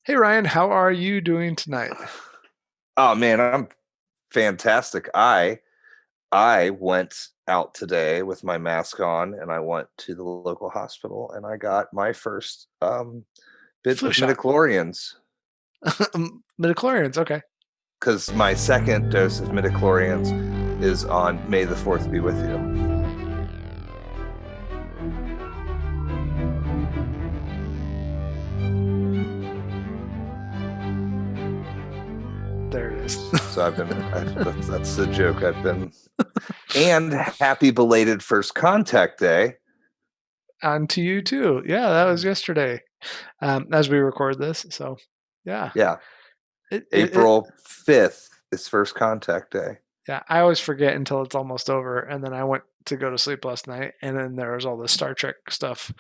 Hey Ryan, how are you doing tonight? Oh man, I'm fantastic. I went out today with my mask on and I went to the local hospital and I got my first bit Flu of shot. midichlorians Midichlorians, okay. because my second dose of midichlorians is on May the 4th be with you. There it is. So that's the joke I've been. And happy belated first contact day. On to you too. Yeah, that was yesterday. As we record this. So yeah. Yeah, It April 5th is first contact day. yeah, I always forget until it's almost over. And then I went to go to sleep last night and then there was all this Star Trek stuff.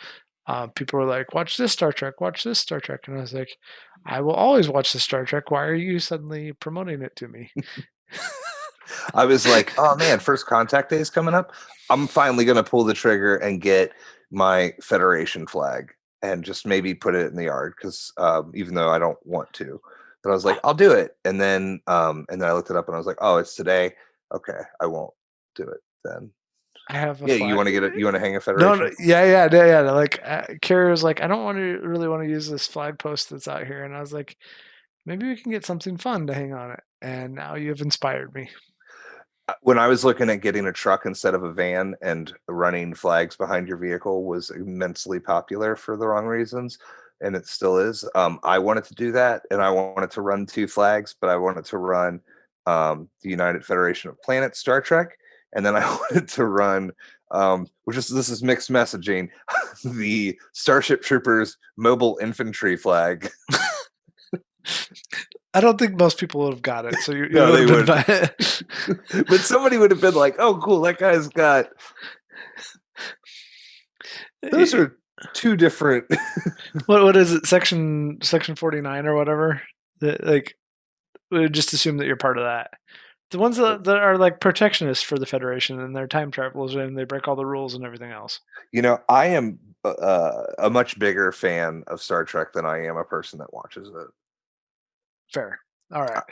People were like, watch this Star Trek, watch this Star Trek. And I was like, I will always watch the Star Trek. Why are you suddenly promoting it to me? I was like, oh man, first contact day is coming up. I'm finally going to pull the trigger and get my Federation flag and just maybe put it in the yard because even though I don't want to, but I was like, I'll do it. And then I looked it up and I was like, oh, it's today. Okay, I won't do it then. I have a Yeah, you flag. want to get it? You want to hang a No, no, Federation? yeah. Like Carrie was like, I don't want to really want to use this flag post that's out here, and I was like, maybe we can get something fun to hang on it. And now you've inspired me. When I was looking at getting a truck instead of a van and running flags behind your vehicle was immensely popular for the wrong reasons, and it still is. I wanted to do that, and I wanted to run two flags, but I wanted to run the United Federation of Planets Star Trek, and then I wanted to run, which is this is mixed messaging, the Starship Troopers Mobile Infantry flag. I don't think most people would have got it, so you No, would they have would, been. but somebody would have been like, "Oh, cool, that guy's got." Those are two different. What is it? Section 49 or whatever. Like, we would just assume that you're part of that. The ones that are like protectionists for the Federation and they're time travelers and they break all the rules and everything else. I am a much bigger fan of Star Trek than I am a person that watches it. Fair. All right.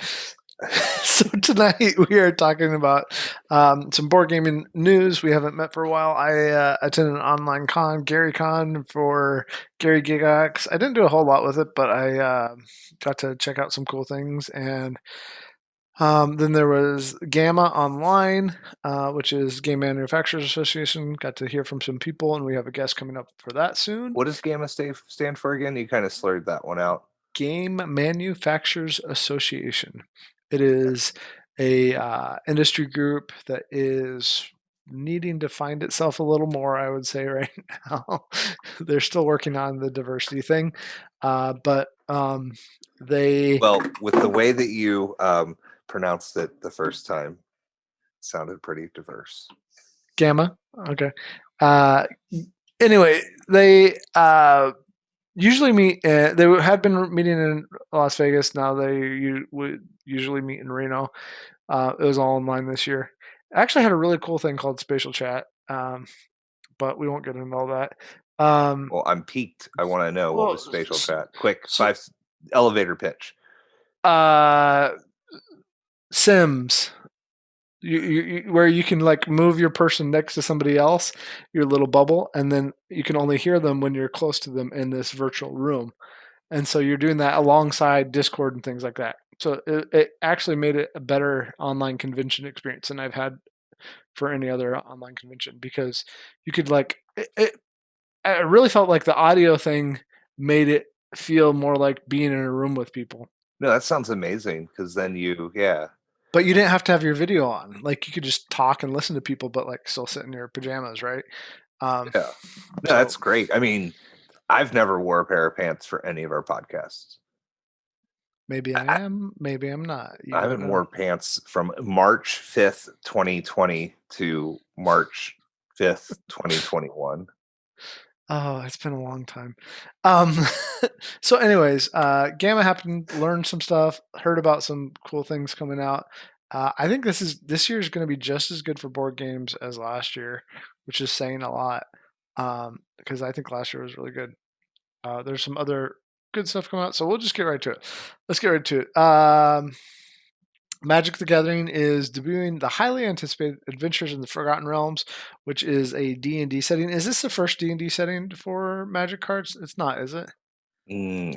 So tonight we are talking about some board gaming news. We haven't met for a while. I attended an online con, GaryCon, for Gary Gigax. I didn't do a whole lot with it, but I got to check out some cool things. And then there was Gamma Online, which is Game Manufacturers Association. Got to hear from some people, and we have a guest coming up for that soon. What does Gamma stand for again? You kind of slurred that one out. Game Manufacturers Association. It is a industry group that is needing to find itself a little more, I would say, right now. They're still working on the diversity thing, but they Well, with the way that you pronounced it the first time, sounded pretty diverse. Gamma. Okay. Uh, anyway, they usually meet. They had been meeting in Las Vegas. Now they would usually meet in Reno. It was all online this year. I actually had a really cool thing called Spatial Chat, but we won't get into all that. Well, I'm peaked. I want to know what Well, was spatial chat. Quick, so, five elevator pitch. uh, Sims, where you can like move your person next to somebody else, your little bubble, and then you can only hear them when you're close to them in this virtual room. And so you're doing that alongside Discord and things like that. So it actually made it a better online convention experience than I've had for any other online convention because you could like I really felt like the audio thing made it feel more like being in a room with people. No, that sounds amazing because then yeah. But you didn't have to have your video on. Like you could just talk and listen to people, but like still sit in your pajamas, right? Um, Yeah. No, so that's great. I mean, I've never wore a pair of pants for any of our podcasts. maybe I I, am, maybe I'm not. You I don't haven't know. worn pants from March 5th, 2020 to March 5th, 2021. Oh, it's been a long time. Um, so, anyways, Gamma happened, learned some stuff, heard about some cool things coming out. I think this year is going to be just as good for board games as last year, which is saying a lot. Because I think last year was really good. There's some other good stuff come out. So we'll just get right to it. Let's get right to it. Magic the Gathering is debuting the highly anticipated Adventures in the Forgotten Realms, which is a D&D setting. Is this the first D&D setting for Magic cards? It's not, is it?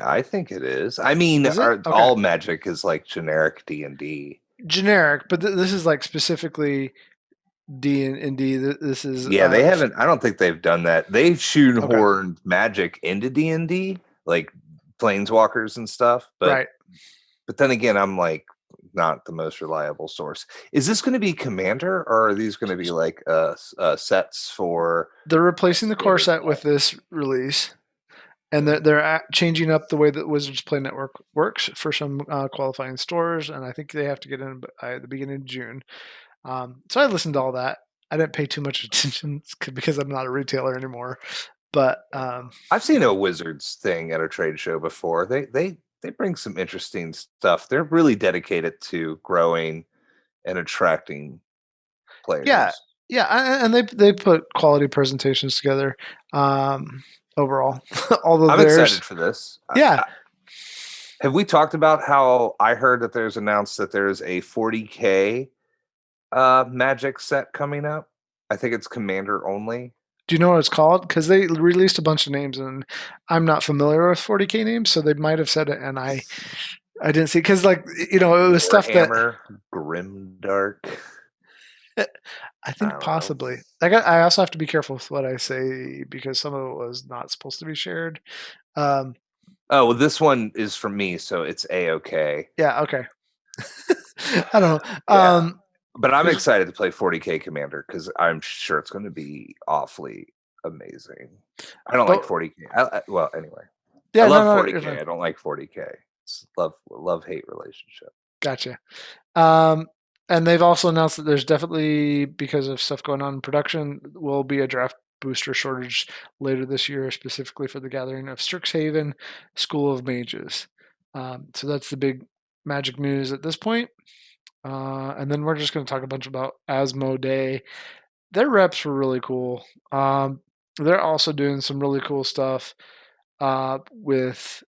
I think it is. I mean, Is it? Okay. all Magic is like generic D&D. Generic, but this is like specifically D&D. This is Yeah, they haven't. I don't think they've done that. They've shoehorned Magic into D&D, like Planeswalkers and stuff. But right. But then again, I'm like not the most reliable source. Is this going to be Commander, or are these going to be like sets for? They're replacing the core set with this release, and they're changing up the way that Wizards Play Network works for some qualifying stores, and I think they have to get in by the beginning of June. So I listened to all that. I didn't pay too much attention because I'm not a retailer anymore. But I've seen a Wizards thing at a trade show before. They bring some interesting stuff. They're really dedicated to growing and attracting players. Yeah, and they put quality presentations together. Overall, although I'm excited for this. Yeah. Have we talked about how I heard that there's announced that there's a 40K Magic set coming up? I think it's Commander only. Do you know what it's called? Because they released a bunch of names, and I'm not familiar with 40K names, so they might have said it, and I didn't see. Because it was stuff that Grimdark. I think possibly. I also have to be careful with what I say because some of it was not supposed to be shared. Oh well, this one is from me, so it's A-OK. Yeah. Okay. I don't know. Yeah. But I'm excited to play 40K Commander because I'm sure it's going to be awfully amazing. I don't like 40K. Well, anyway. Yeah, I love 40K. I don't like 40K. It's love-hate relationship. Gotcha. And they've also announced that there's definitely, because of stuff going on in production, will be a draft booster shortage later this year, specifically for the gathering of Strixhaven School of Mages. So that's the big Magic news at this point. And then we're just going to talk a bunch about Asmodeus. Their reps were really cool. They're also doing some really cool stuff with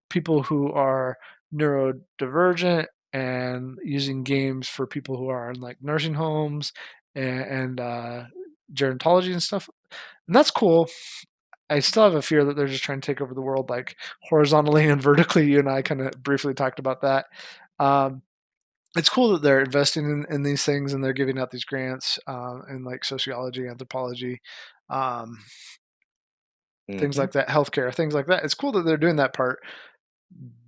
people who are neurodivergent and using games for people who are in nursing homes and gerontology and stuff. And that's cool. I still have a fear that they're just trying to take over the world horizontally and vertically. You and I kind of briefly talked about that. It's cool that they're investing in these things and they're giving out these grants in sociology, anthropology, things like that, healthcare, things like that. It's cool that they're doing that part,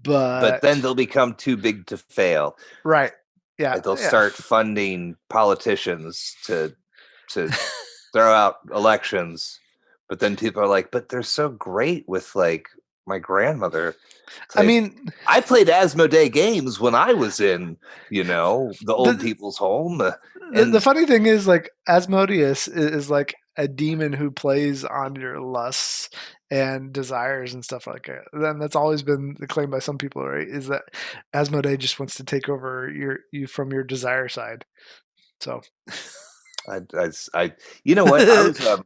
but then they'll become too big to fail. Right. Yeah. They'll start funding politicians to throw out elections. But then people are like, but they're so great with my grandmother. I mean, I played Asmodeus games when I was in, the old people's home. And the funny thing is, Asmodeus is like a demon who plays on your lusts and desires and stuff like that. And that's always been the claim by some people, right? Is that Asmodeus just wants to take over you from your desire side. So. You know what?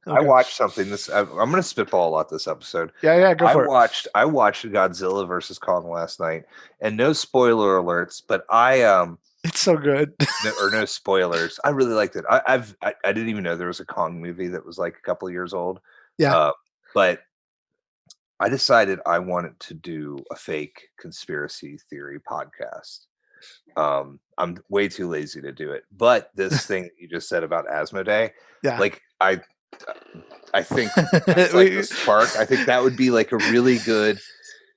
I watched something. I'm going to spitball a lot this episode. Yeah, go for it. I watched Godzilla versus Kong last night, and no spoiler alerts, but it's so good. no spoilers. I really liked it. I didn't even know there was a Kong movie that was a couple of years old. Yeah, but I decided I wanted to do a fake conspiracy theory podcast. I'm way too lazy to do it, but this thing that you just said about Asmodeus, I think that's the spark. I think that would be a really good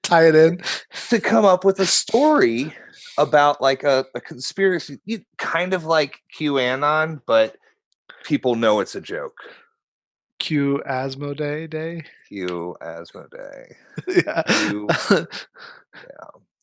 tie it in to come up with a story about a conspiracy, kind of like QAnon, but people know it's a joke. Q Asmodeus Day. Q Asmodeus. Yeah.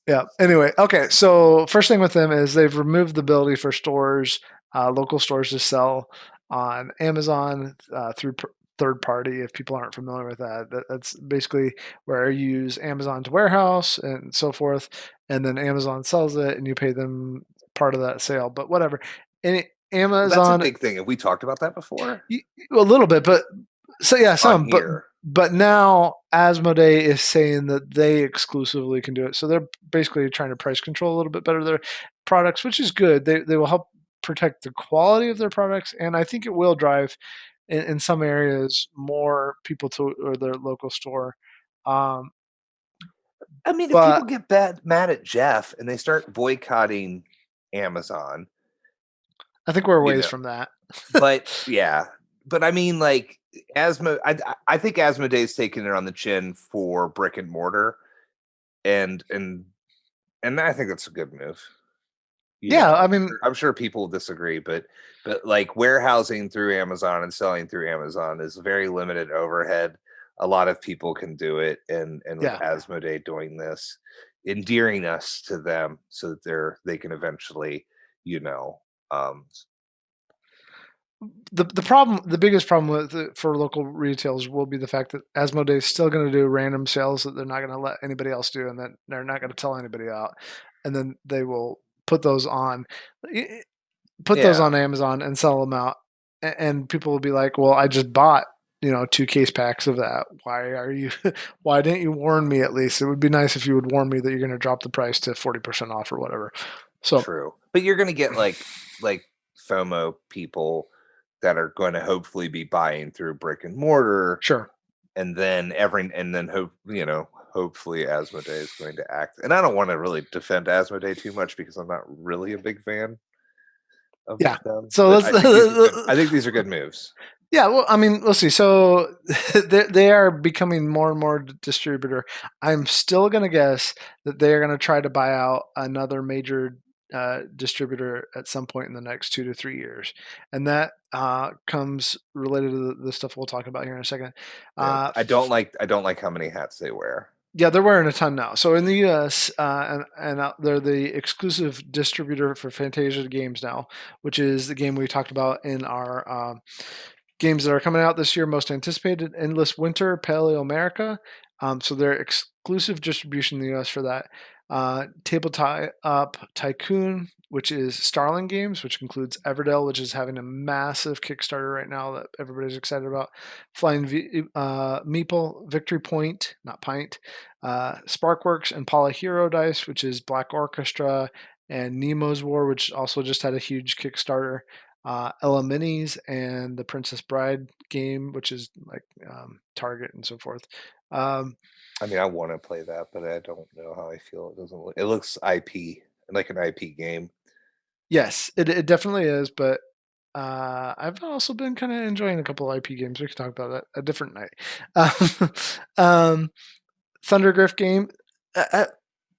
Yeah. Anyway, okay. So first thing with them is they've removed the ability for stores, local stores, to sell on Amazon through third party. If people aren't familiar with that, that's basically where you use Amazon to warehouse and so forth, and then Amazon sells it, and you pay them part of that sale. But whatever. And Amazon. That's a big thing. Have we talked about that before? A little bit, but some. but now Asmodee is saying that they exclusively can do it. So they're basically trying to price control a little bit better their products, which is good. They will help protect the quality of their products, and I think it will drive in some areas more people to or their local store. Um, I mean, if but people get mad at Jeff and they start boycotting Amazon, I think we're a you ways know, from that. but yeah, but I mean, like I think Asmodee's taking it on the chin for brick and mortar, and and and I think that's a good move. Yeah, I mean, I'm sure people disagree, but like warehousing through Amazon and selling through Amazon is very limited overhead. A lot of people can do it, and with yeah. Asmodee doing this, endearing us to them so that they can eventually, you know, um, The biggest problem with it for local retailers will be the fact that Asmodee is still going to do random sales that they're not going to let anybody else do, and then they're not going to tell anybody out, and then they will put those on, put those yeah, on Amazon and sell them out, and people will be like, "Well, I just bought." 2 case packs of that. Why are you? Why didn't you warn me at least? It would be nice if you would warn me that you're going to drop the price to 40% off or whatever. So true. But you're gonna get like FOMO people that are going to hopefully be buying through brick and mortar, sure, and then hopefully Asmodee is going to act. And I don't want to really defend Asmodee too much because I'm not really a big fan of yeah. them. So But let's I think these are good. I think these are good moves. Yeah, well, I mean, let's see. So they are becoming more and more distributor. I'm still going to guess that they are going to try to buy out another major distributor at some point in the next 2 to 3 years, and that comes related to the stuff we'll talk about here in a second. Yeah, Uh, I don't like how many hats they wear. yeah, they're wearing a ton now. So in the U.S., and they're the exclusive distributor for Fantasia Games now, which is the game we talked about in our games that are coming out this year. Most anticipated: Endless Winter, Paleoamerica. So they're exclusive distribution in the U.S. for that. Tabletop Tycoon, which is Starling Games, which includes Everdell, which is having a massive Kickstarter right now that everybody's excited about. Meeple, Victory Point, not Pint, Sparkworks, and Paula Hero Dice, which is Black Orchestra, and Nemo's War, which also just had a huge Kickstarter. Eleminis and the Princess Bride game, which is like Target and so forth. Um, I mean, I want to play that, but I don't know how I feel. It doesn't look. It looks IP, like an IP game. yes, it definitely is, but I've also been kind of enjoying a couple IP games. We can talk about that a different night. Um, Thundergriff game.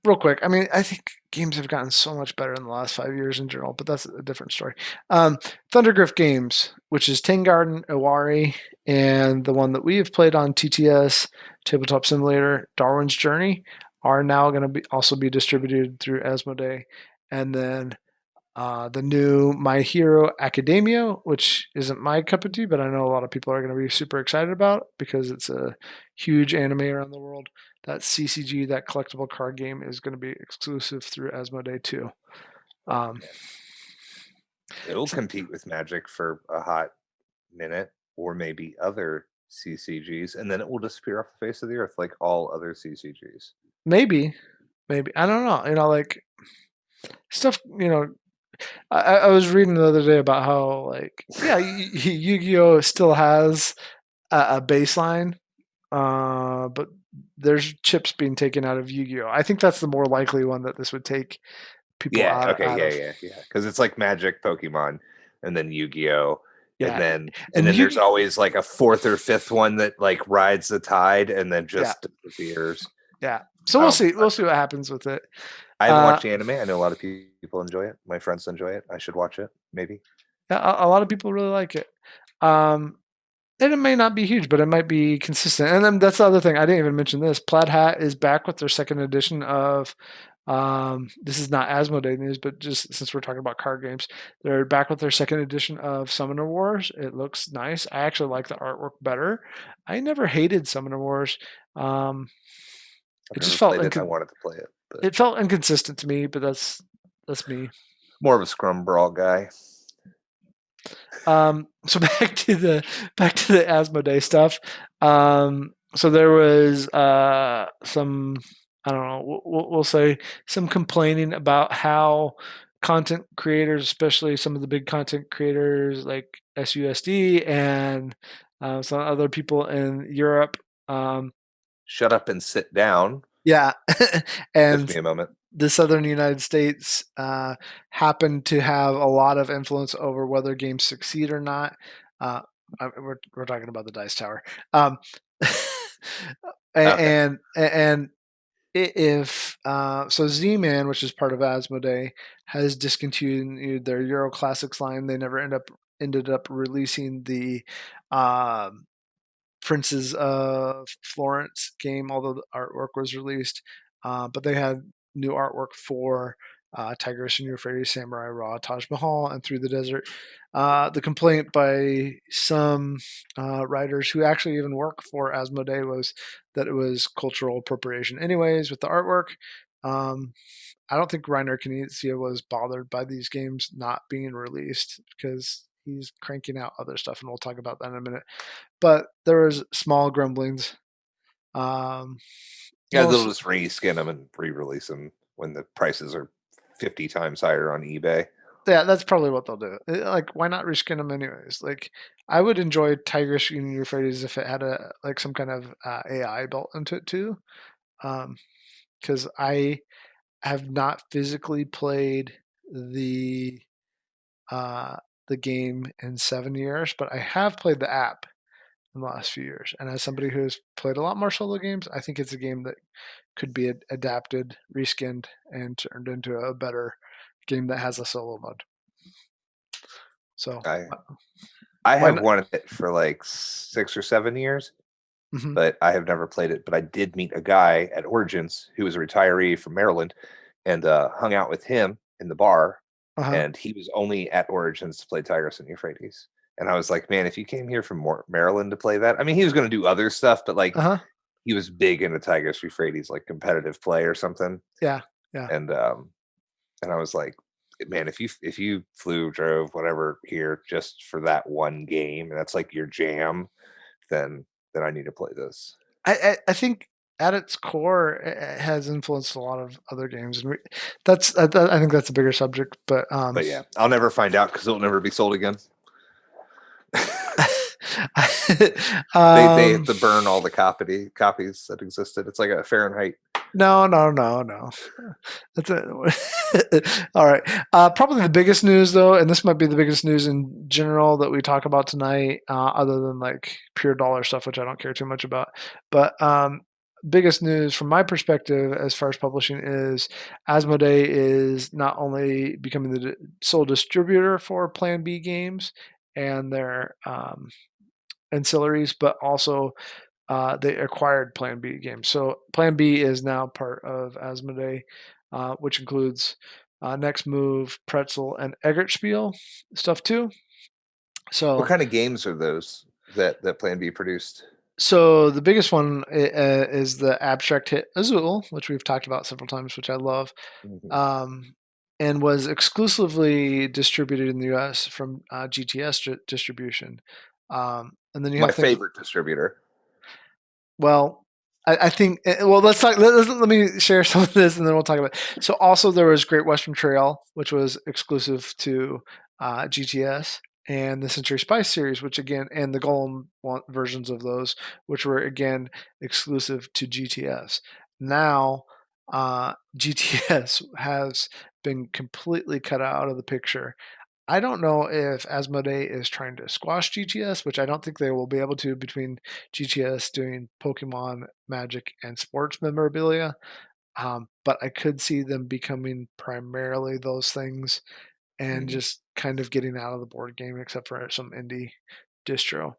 Real quick, I mean, I think games have gotten so much better in the last 5 years in general, but that's a different story. Thundergriff Games, which is Tang Garden, Iwari, and the one that we have played on TTS, Tabletop Simulator, Darwin's Journey, are now going to be distributed through Asmodee. And then the new My Hero Academia, which isn't my cup of tea, but I know a lot of people are going to be super excited about because it's a huge anime around the world. That CCG, that collectible card game, is going to be exclusive through Asmodee too. Um, It'll so compete with Magic for a hot minute, or maybe other CCGs, and then it will disappear off the face of the earth like all other CCGs. maybe, I don't know. Like stuff. I was reading the other day about how like Yu-Gi-Oh still has a baseline, but there's chips being taken out of Yu-Gi-Oh. I think that's the more likely one that this would take people Yeah. out Okay. out of. Yeah. Because it's like Magic, Pokemon, and then Yu-Gi-Oh, and Yeah, and then there's Yu always like a fourth or fifth one that like rides the tide and then yeah, just disappears. yeah. So we'll Um, see. We'll see what happens with it. I haven't Uh, watched the anime. I know a lot of people enjoy it. My friends enjoy it. I should watch it. Maybe. yeah, a lot of people really like it. Um, and it may not be huge, but it might be consistent. And then that's the other thing. I didn't even mention this. Plaid Hat is back with their second edition of. This is not Asmodee news, but just since we're talking about card games, they're back with their second edition of Summoner Wars. It looks nice. I actually like the artwork better. I never hated Summoner Wars. Um, I've it just never felt played it. I wanted to play it, but it felt inconsistent to me, but that's me. more of a Scrumbrawl guy. So back to the Asmodee stuff. Um, So there was some, I don't know, we'll say some complaining about how content creators, especially some of the big content creators like SUSD and some other people in Europe, um, Shut up and sit down. yeah, Give and me a moment. the southern United States happen to have a lot of influence over whether games succeed or not. Uh, we're talking about the Dice Tower, um, Okay. and if so, Z-Man, which is part of Asmodee, has discontinued their Euro Classics line. They never ended up releasing the um, Princes of Florence game, although the artwork was released. But they had new artwork for Tigris and Euphrates, Samurai Raw, Taj Mahal, and Through the Desert. The complaint by some writers who actually even work for Asmodee was that it was cultural appropriation. Anyways, with the artwork, um, I don't think Reiner Knizia was bothered by these games not being released because he's cranking out other stuff, and we'll talk about that in a minute. But there was small grumblings. Um, Yeah, they'll most just reskin them and re-release them when the prices are 50 times higher on eBay. Yeah, that's probably what they'll do. Like, why not reskin them anyways? Like, I would enjoy Tigris and Euphrates if it had a like some kind of AI built into it too. Because I have not physically played the uh, the game in 7 years, but I have played the app in the last few years. And as somebody who has played a lot more solo games, I think it's a game that could be adapted, reskinned, and turned into a better game that has a solo mode. So I I why have not? wanted it for like 6 or 7 years, Hmm. but I have never played it. But I did meet a guy at Origins who was a retiree from Maryland, and hung out with him in the bar. Uh huh. And he was only at Origins to play Tigris and Euphrates. And I was like, man, if you came here from Maryland to play that, I mean, he was going to do other stuff, but like Uh huh. he was big into Tigris Euphrates, like competitive play or something. Yeah. Yeah. And and I was like, man, if you flew, drove, whatever here just for that one game, and that's like your jam, then I need to play this. I think at its core it has influenced a lot of other games, and that's I think that's a bigger subject. But But yeah, I'll never find out because it'll never be sold again. They have um, to burn all the copies that existed. It's like a Fahrenheit. no, no, no, no. That's it. All right. Probably the biggest news, though, and this might be the biggest news in general that we talk about tonight, other than like pure dollar stuff, which I don't care too much about. But biggest news from my perspective, as far as publishing, is Asmodee is not only becoming the sole distributor for Plan B games and their ancillaries, but also they acquired Plan B games. So Plan B is now part of Asmodee, which includes Next Move, Pretzel, and Eggertspiel stuff too. What So, kind of games are those that Plan B produced? so the biggest one is the abstract hit Azul, which we've talked about several times, which I love, Mhm. um, and was exclusively distributed in the U.S. from GTS distribution. And then you My have things. favorite distributor. Well, I think. Well, let's talk. Let me share some of this, and then we'll talk about it. So, also there was Great Western Trail, which was exclusive to GTS, and the Century Spice series, which again, and the Golem versions of those, which were again exclusive to GTS. Now, GTS has been completely cut out of the picture. I don't know if Asmodee is trying to squash GTS, which I don't think they will be able to between GTS doing Pokemon, Magic, and sports memorabilia. But I could see them becoming primarily those things and Mhm. just kind of getting out of the board game, except for some indie distro.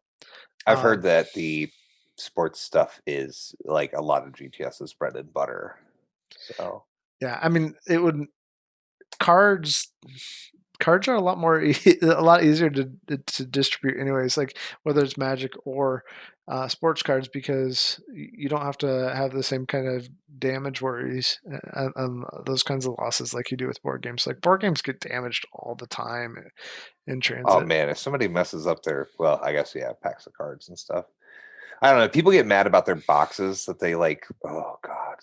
I've heard Um, that the sports stuff is like a lot of GTS's bread and butter. So yeah, I mean, it would cards cards are a lot more a lot easier to distribute anyways, like whether it's Magic or sports cards, because you don't have to have the same kind of damage worries and those kinds of losses like you do with board games. Like board games get damaged all the time in oh transit. man, if somebody messes up their, well, I guess yeah, packs of cards and stuff. I don't know. People get mad about their boxes that they like. Oh God.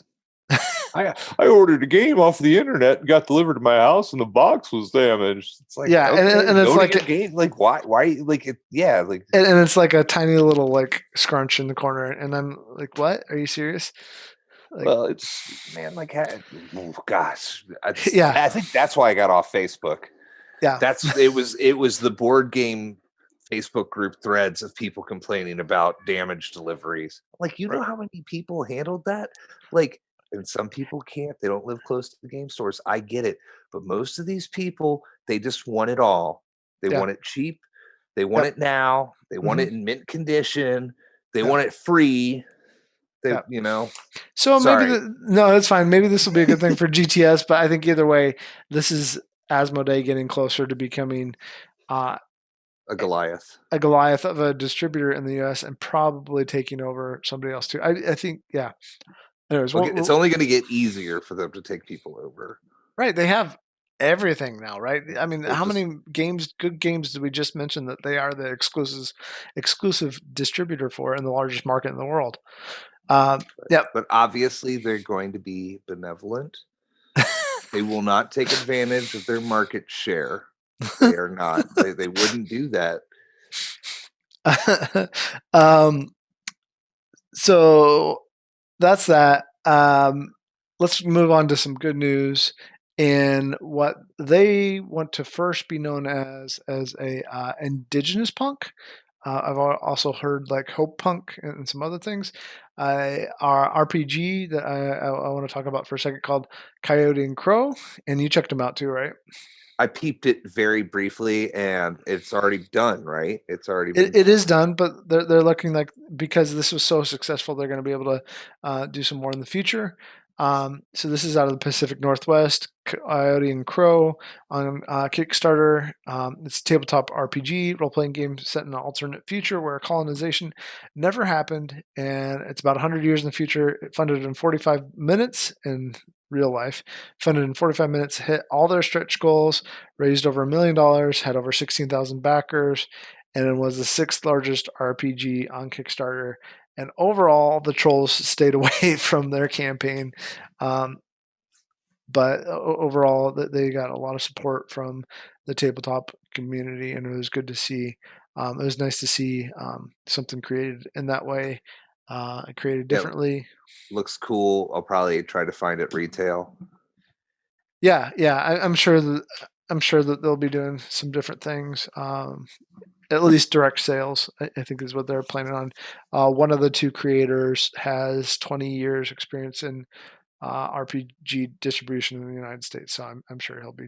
I ordered a game off the internet and got delivered to my house and the box was damaged. It's like, Yeah, okay, and it's go to like your game. Like, why, like, it, yeah, like, and it's like a tiny little like scrunch in the corner, and I'm like, what? Are you serious? Like, well, it's, man, like, oh, gosh, yeah, I think that's why I got off Facebook. yeah, It was the board game Facebook group threads of people complaining about damaged deliveries. Like, you know right. how many people handled that? Like, and some people can't. They don't live close to the game stores. I get it. But most of these people, they just want it all. They Yeah, want it cheap. They want yep, it now. They want hmm, it in mint condition. They yeah, want it free. They, yeah. So maybe sorry, no, that's fine. Maybe this will be a good thing for GTS, but I think either way, this is Asmodee getting closer to becoming uh, a Goliath. a Goliath of a distributor in the U.S. and probably taking over somebody else too. I think, yeah. Anyways, Okay, it's only going to get easier for them to take people over. right, they have everything now, right? I mean, They how just many games, good games, did we just mention that they are the exclusive distributor for in the largest market in the world? Yep. But obviously they're going to be benevolent. They will not take advantage of their market share. They are not. They wouldn't do that. um, so that's that. Let's move on to some good news in what they want to first be known as a indigenous punk. I've also heard like Hope Punk and some other things. Our RPG that I want to talk about for a second called Coyote and Crow, and you checked them out too, right? I peeped it very briefly and it's already done, right? It's already been It is done, but they're looking like because this was so successful, they're going to be able to do some more in the future. So this is out of the Pacific Northwest, Coyote and Crow on Kickstarter. It's a tabletop RPG role playing game set in an alternate future where colonization never happened, and it's about 100 years in the future. It funded in 45 minutes in real life. Funded in 45 minutes, hit all their stretch goals, raised over $1 million, had over 16,000 backers, and it was the sixth largest RPG on Kickstarter. And overall, the trolls stayed away from their campaign. Um, but overall, they got a lot of support from the tabletop community, and it was good to see. It was nice to see something created in that way, created yeah, differently. looks cool. I'll probably try to find it retail. Yeah, yeah, I'm sure that they'll be doing some different things. At least direct sales, I think is what they're planning on. One of the two creators has 20 years experience in RPG distribution in the United States, so I'm sure he'll be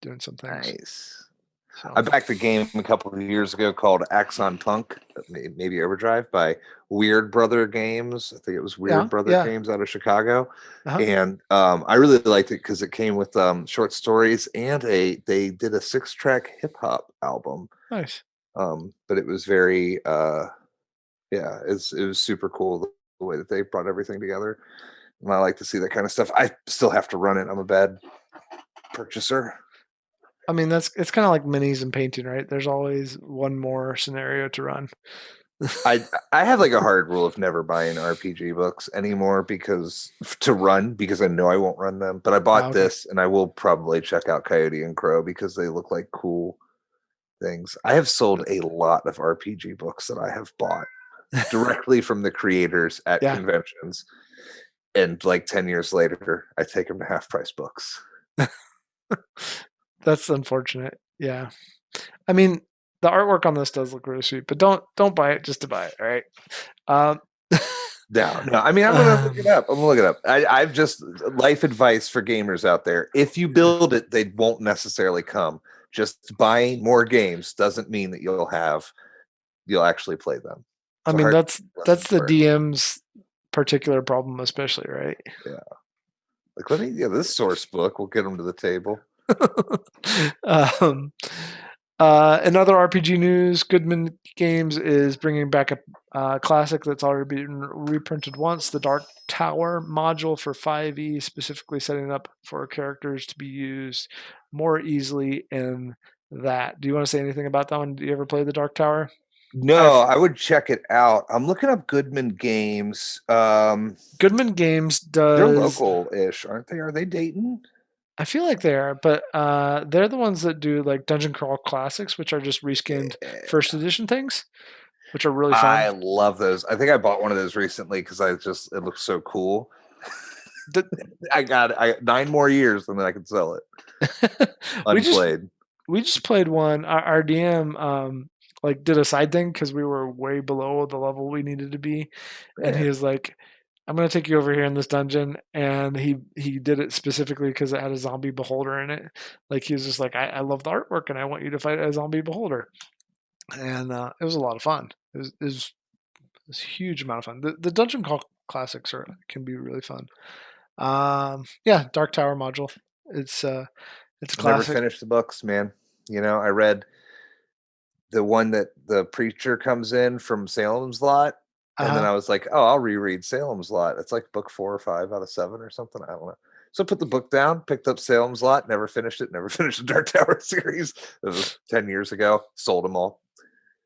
doing some things. Nice. So I backed a game a couple of years ago called Axon Punk, maybe Overdrive by Weird Brother Games. I think it was yeah, Weird Brother yeah, Games out of Chicago, uh-huh. and I really liked it because it came with short stories and they did a 6-track hip hop album. Nice. But it was very yeah, it was super cool the way that they brought everything together. And I like to see that kind of stuff. I still have to run it. I'm a bad purchaser. I mean, it's kind of like minis and painting, right? There's always one more scenario to run. I have like a hard rule of never buying RPG books anymore because to run because I know I won't run them. But I bought Okay. this and I will probably check out Coyote and Crow because they look like cool things. I have sold a lot of RPG books that I have bought directly from the creators at Yeah, conventions. And like 10 years later, I take them to half price books. that's unfortunate. Yeah. I mean, the artwork on this does look really sweet, but don't buy it just to buy it, all right? Um, No. I mean, I'm gonna look it um, up. I'm gonna look it up. I've just life advice for gamers out there. If you yeah. build it, they won't necessarily come. Just buying more games doesn't mean that you'll actually play them. I It's a mean, hard lesson that's to the learn. DM's particular problem, especially, right? Yeah. Like this source book will get them to the table. um, another RPG news: Goodman Games is bringing back a classic that's already been reprinted once, the Dark Tower module for 5e, specifically setting up for characters to be used more easily in that. Do you want to say anything about that one? Do you ever play the Dark Tower? No, I would check it out. I'm looking up Goodman Games. Goodman Games They're does. local-ish, aren't they? Are they Dayton? I feel like they are, but they're the ones that do like Dungeon Crawl Classics, which are just reskinned first edition things, which are really fun. I love those. I think I bought one of those recently because it looks so cool. I got 9 more years and then I can sell it unplayed. we just played one. Our DM like did a side thing because we were way below the level we needed to be, and he was like, "I'm gonna take you over here in this dungeon," and he did it specifically because it had a zombie beholder in it. Like he was just like, "I love the artwork and I want you to fight a zombie beholder," and it was a lot of fun. It was a huge amount of fun. The dungeon call classics can be really fun. Yeah, Dark Tower module. It's it's I never classic. finished the books, man. I read the one that the preacher comes in from Salem's Lot, and then I was like, oh, I'll reread Salem's Lot. It's like book 4 or 5 out of 7 or something. I don't know. So I put the book down, picked up Salem's Lot, never finished it, never finished the Dark Tower series. It was 10 years ago. Sold them all.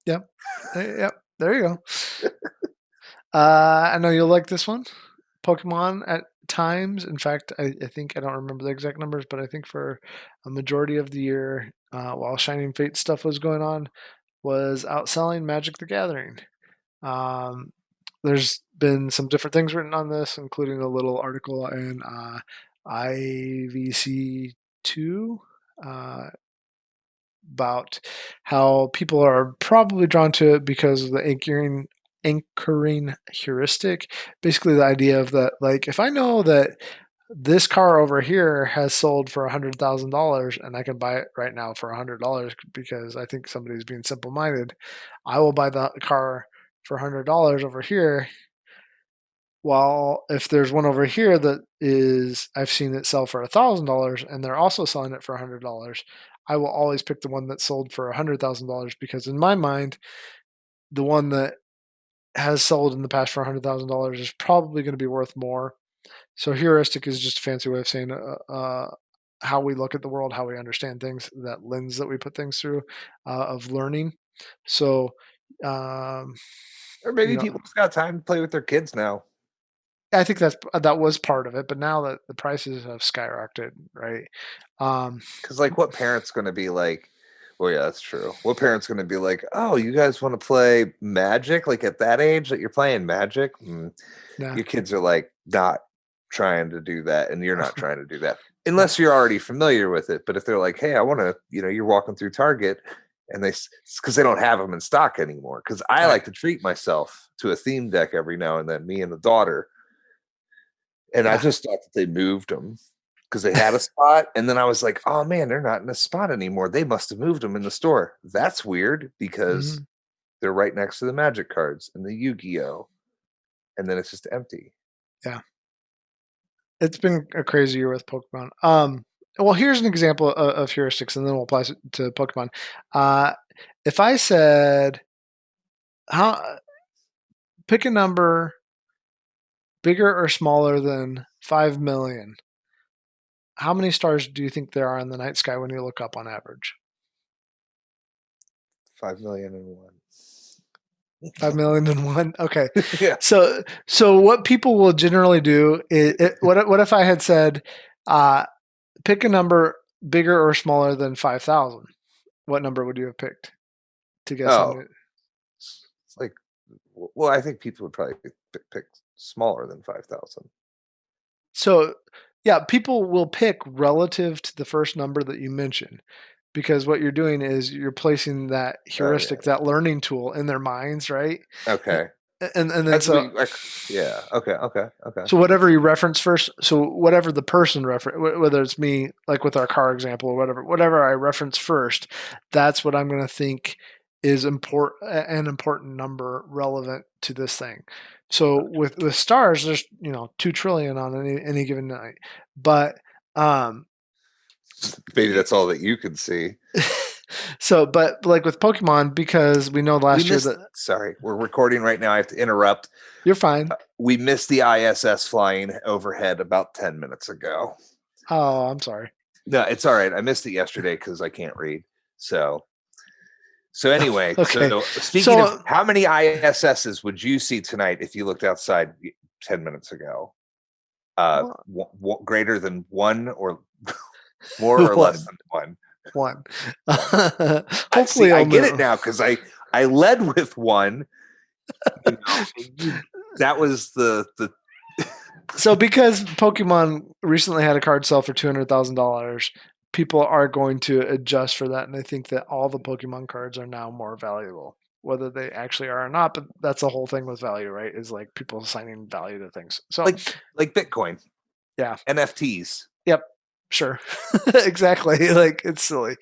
Yep. Yep. There you go. I know you'll like this one. Pokemon at times. In fact, I think I don't remember the exact numbers, but I think for a majority of the year, while Shining Fate stuff was going on, was outselling Magic the Gathering. There's been some different things written on this, including a little article in IVC2 about how people are probably drawn to it because of the anchoring heuristic. Basically, the idea of that, like, if I know that this car over here has sold for $100,000 and I can buy it right now for $100 because I think somebody's being simple minded, I will buy the car for $100 over here. While if there's one over here that is, I've seen it sell for $1,000 and they're also selling it for $100, I will always pick the one that sold for $100,000 because in my mind, the one that has sold in the past for $100,000 is probably going to be worth more. So heuristic is just a fancy way of saying how we look at the world, how we understand things, that lens that we put things through of learning. So, um, Or maybe people just got time to play with their kids now. I think that was part of it, but now that the prices have skyrocketed, right? Because like, what parent's going to be like? Well, yeah, that's true. What parent's going to be like? Oh, you guys want to play Magic? Like at that age that you're playing Magic, Yeah. your kids are like not trying to do that, and you're not trying to do that unless you're already familiar with it. But if they're like, hey, I want to, you're walking through Target, and because they don't have them in stock anymore. Because I like to treat myself to a theme deck every now and then, me and the daughter. And I just thought that they moved them because they had a spot. And then I was like, oh man, they're not in a spot anymore. They must have moved them in the store. That's weird because they're right next to the Magic cards and the YuGiOh. And then it's just empty. Yeah. It's been a crazy year with Pokemon. Well, here's an example of heuristics, and then we'll apply it to Pokemon. If I said, pick a number bigger or smaller than 5 million, how many stars do you think there are in the night sky when you look up on average? 5,000,001. 5,000,001. Okay. Yeah. So what people will generally do is, what if I had said, pick a number bigger or smaller than 5,000? What number would you have picked to guess on it? It's like, well, I think people would probably pick smaller than 5,000. So, yeah, people will pick relative to the first number that you mention, because what you're doing is you're placing that heuristic, that learning tool in their minds, right? Okay. And then yeah. Okay. So whatever you reference first, so whatever the person reference, whether it's me, like with our car example or whatever I reference first, that's what I'm going to think is an important number relevant to this thing. So with stars, there's 2 trillion on any given night, but maybe that's all that you can see. So, but like with Pokemon, because we know last year that. Sorry, we're recording right now. I have to interrupt. You're fine. We missed the ISS flying overhead about 10 minutes ago. Oh, I'm sorry. No, it's all right. I missed it yesterday because I can't read. So So anyway, Okay. so speaking of, So how many ISSs would you see tonight if you looked outside 10 minutes ago? Greater than one, or more or less than one? one. See, Hopefully I I'll get it move. now because I led with one. You know, that was the So because Pokemon recently had a card sell for $200,000, people are going to adjust for that, and they think that all the Pokemon cards are now more valuable, whether they actually are or not. But that's the whole thing with value, right? Is like people assigning value to things. So like Bitcoin, yeah, NFTs. yep, sure, exactly. Like it's silly.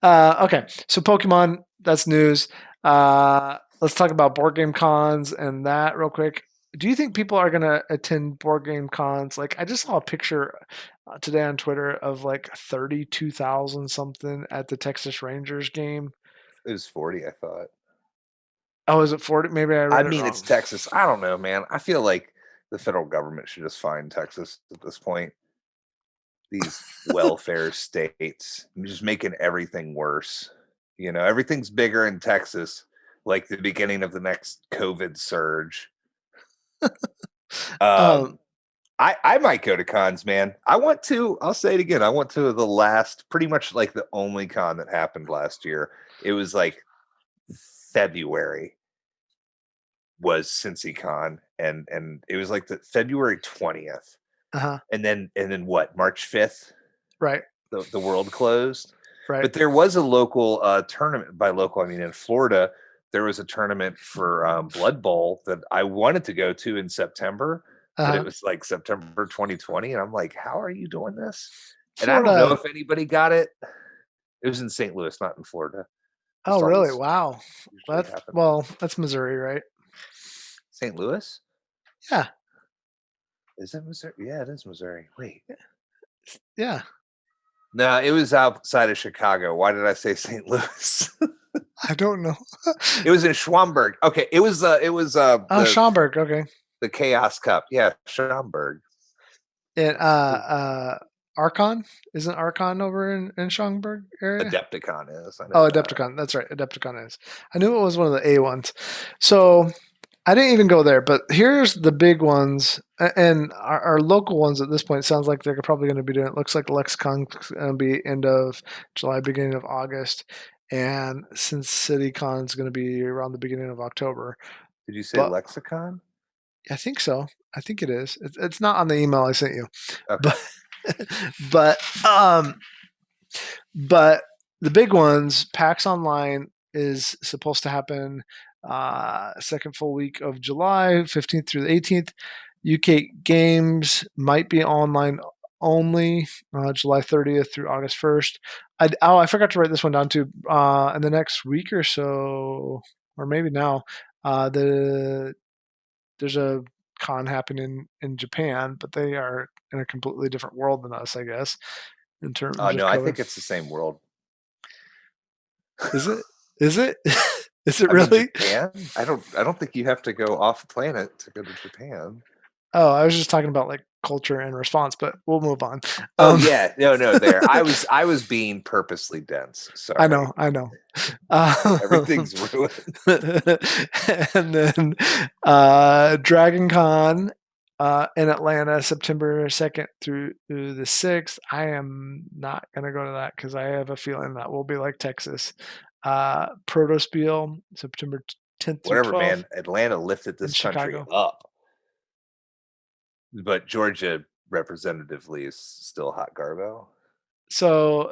Okay, so Pokemon, that's news. Let's talk about board game cons and that real quick. Do you think people are going to attend board game cons? Like, I just saw a picture today on Twitter of like 32,000 something at the Texas Rangers game. It was 40, I thought. Oh, is it 40? Maybe I I read it mean, wrong. it's Texas. I don't know, man. I feel like the federal government should just fine Texas at this point. These welfare states, just making everything worse. You know, everything's bigger in Texas, like the beginning of the next COVID surge. Um, I might go to cons, man. I'll say it again. I went to the last, pretty much like the only con that happened last year. It was like February was CincyCon, and it was like the February 20th. uh-huh. And then what, March 5th, Right, the world closed. right. But there was a local tournament. By local, I mean in Florida, there was a tournament for Blood Bowl that I wanted to go to in September, but it Uh-huh. was like September 2020. And I'm like, how are you doing this? And I don't know Florida. if anybody got it. It was in St. Louis, not in Florida. Oh, Just really? always Wow. usually happen. That's Missouri, right? St. Louis? Yeah. Is it Missouri? Yeah, it is Missouri. Wait. Yeah. No, it was outside of Chicago. Why did I say St. Louis? I don't know. It was in Schwamberg. Okay, it was Oh, Schaumburg. Okay. the Chaos Cup. Yeah, Schwamberg. And Archon, isn't Archon over in Schaumburg area? Adepticon is. I know Oh, that. Adepticon. That's right. Adepticon is. I knew it was one of the A ones. So I didn't even go there, but here's the big ones and our local ones at this point. Sounds like they're probably going to be doing it. Looks like LexCon's going to be end of July, beginning of August, and CincyCon's going to be around the beginning of October. Did you say But lexicon? I think so. I think it is. It's not on the email I sent you, Okay. but but but the big ones, PAX Online is supposed to happen second full week of July, 15th through the 18th. UK Games might be online only July 30th through August 1st. I forgot to write this one down too. In the next week or so, or maybe now, there's a con happening in Japan, but they are in a completely different world than us, I guess, in terms of No, I COVID. think it's the same world. Is it? Is it? Is it I mean, really? Japan? I don't think you have to go off planet to go to Japan. Oh, I was just talking about like culture and response, but we'll move on. Oh yeah, no. There, I was being purposely dense. Sorry. I know. Everything's ruined. And then Dragon Con in Atlanta, September 2nd through the 6th. I am not going to go to that because I have a feeling that will be like Texas. Protospiel, September 10th through Whatever, 12th man. Atlanta lifted in this country Chicago. up, but Georgia representatively is still hot garbo. So,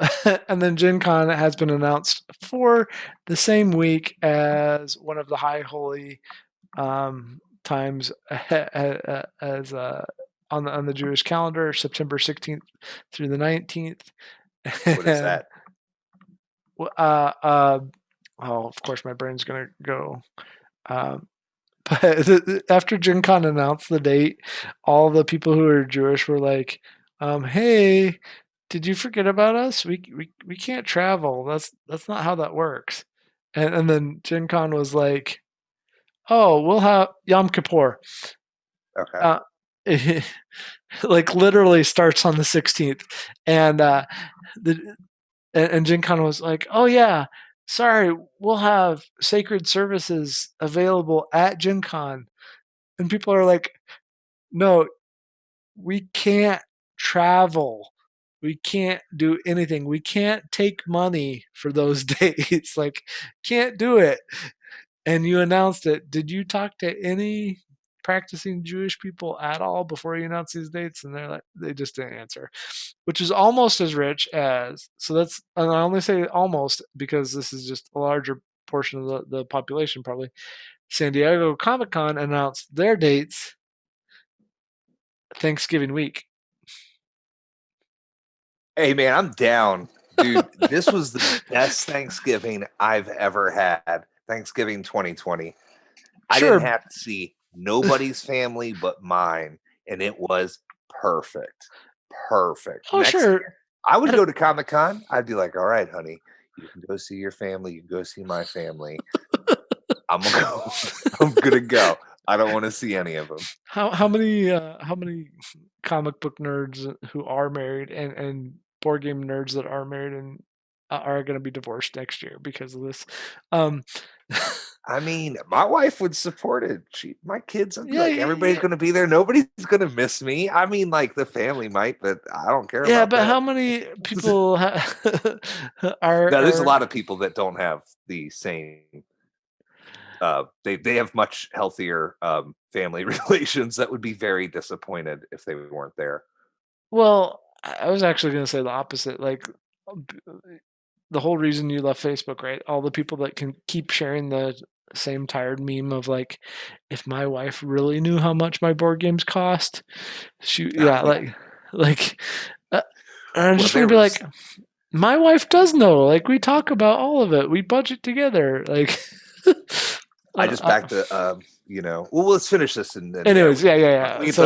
and then Gen Con has been announced for the same week as one of the high holy times as on the Jewish calendar, September 16th through the 19th. What is that? Of course, my brain's gonna go. But after Gen Con announced the date, all the people who are Jewish were like, "Hey, did you forget about us? We can't travel. That's not how that works." And then Gen Con was like, "Oh, we'll have Yom Kippur." Okay. Uh, like literally starts on the 16th, and the and Gen Con was like, "Oh yeah." sorry, we'll have sacred services available at Gen Con. And people are like, no, we can't travel. We can't do anything. We can't take money for those days. Like, can't do it. And you announced it. Did you talk to any practicing Jewish people at all before you announced these dates? And they're like, they just didn't answer, which is almost as rich as. So that's, and I only say almost because this is just a larger portion of the population, probably. San Diego Comic Con announced their dates Thanksgiving week. Hey man, I'm down. Dude, this was the best Thanksgiving I've ever had. Thanksgiving 2020. I didn't Sure. have to see nobody's family but mine, and it was perfect. Perfect. Oh, Next sure. year, I would go to Comic-Con. I'd be like, all right, honey, you can go see your family, you can go see my family. I'm gonna go. I'm gonna go. I don't want to see any of them. How many comic book nerds who are married and board game nerds that are married and are going to be divorced next year because of this? Um, I mean, my wife would support it. My kids would be yeah, like, everybody's yeah, going to be there. Nobody's going to miss me. I mean, like the family might, but I don't care yeah. about But them. how many people Now, there's a are lot of people that don't have the same. They have much healthier family relations that would be very disappointed if they weren't there. well? I was actually going to say the opposite. Like the whole reason you left Facebook, right? All the people that can keep sharing the same tired meme of like, if my wife really knew how much my board games cost, she yeah, Yeah. like uh, I'm Well, just gonna there be like, was. my wife does know. Like we talk about all of it. We budget together. Like, I just backed the. Well, let's finish this and then anyways, yeah. we can So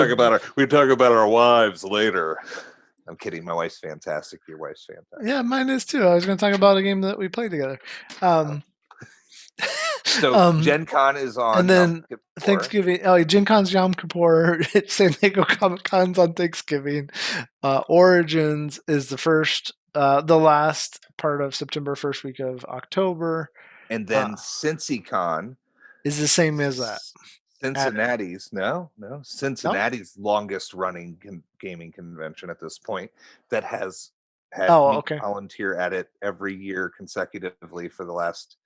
talk about our wives later. I'm kidding. My wife's fantastic. Your wife's fantastic. yeah, mine is too. I was gonna talk about a game that we played together. Oh. Um, So um, Gen Con is and on Yom then Kippur. Thanksgiving. Oh, Gen Con's Yom Kippur. San Diego Comic Con's on Thanksgiving. Origins is the last part of September, first week of October. And Uh, then CincyCon, is the same as that. Cincinnati's no, No. Cincinnati's longest running gaming convention at this point that has had Oh, me okay. volunteer at it every year consecutively for the last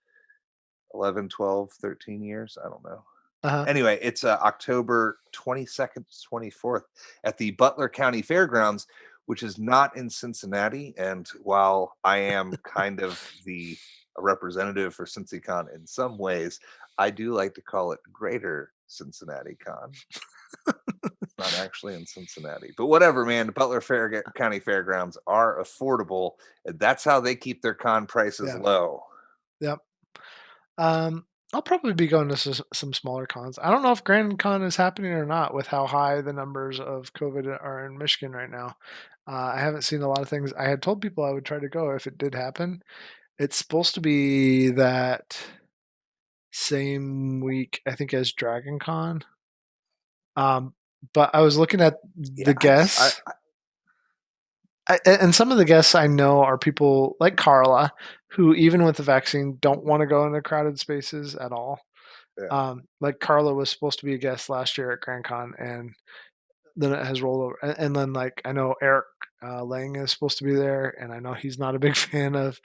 11, 12, 13 years. I don't know. Uh-huh. Anyway, it's October 22nd to 24th at the Butler County Fairgrounds, which is not in Cincinnati. And while I am kind of the representative for CincyCon in some ways, I do like to call it Greater Cincinnati Con. It's not actually in Cincinnati, but whatever, man. The Butler County Fairgrounds are affordable, and that's how they keep their con prices Yeah. low. Yep. I'll probably be going to some smaller cons. I don't know if GrandCon is happening or not with how high the numbers of COVID are in Michigan right now. I haven't seen a lot of things. I had told people I would try to go if it did happen. It's supposed to be that same week, I think, as DragonCon. But I was looking at Yeah, the guests, I and some of the guests I know are people like Carla, who even with the vaccine don't want to go into crowded spaces at all. yeah. Like Carla was supposed to be a guest last year at GrandCon, and then it has rolled over. And then like I know Eric Lang is supposed to be there, and I know he's not a big fan of